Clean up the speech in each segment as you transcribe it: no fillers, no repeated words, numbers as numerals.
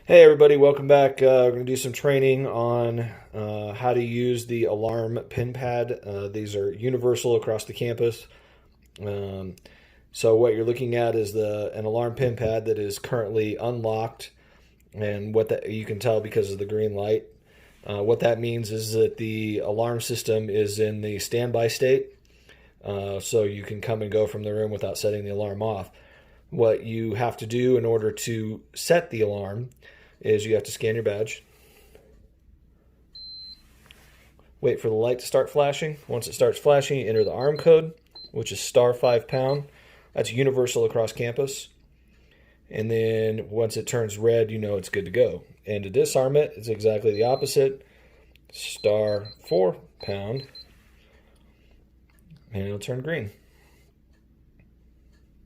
Hey everybody, welcome back. We're going to do some training on how to use the alarm pin pad. These are universal across the campus. Um, so what you're looking at is an alarm pin pad that is currently unlocked, and what that you can tell because of the green light. What that means is that the alarm system is in the standby state, so you can come and go from the room without setting the alarm off. What you have to do in order to set the alarm is you have to scan your badge, wait for the light to start flashing. Once it starts flashing, you enter the ARM code, which is star 5 pound. That's universal across campus. And then once it turns red, you know it's good to go. And to disarm it, it's exactly the opposite. Star 4 pound, and it'll turn green.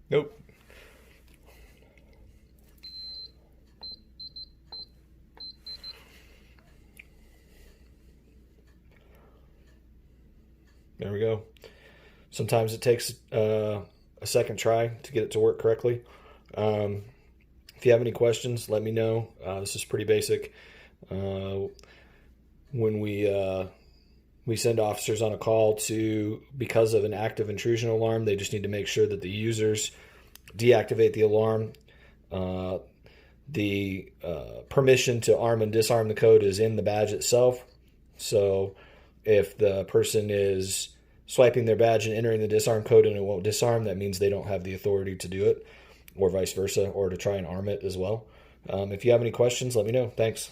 Nope. There we go. Sometimes it takes a second try to get it to work correctly. Um, if you have any questions, let me know. This is pretty basic. When we send officers on a call because of an active intrusion alarm, they just need to make sure that the users deactivate the alarm. The permission to arm and disarm the code is in the badge itself. So if the person is swiping their badge and entering the disarm code and it won't disarm, that means they don't have the authority to do it, or vice versa, or to try and arm it as well. If you have any questions, let me know. Thanks.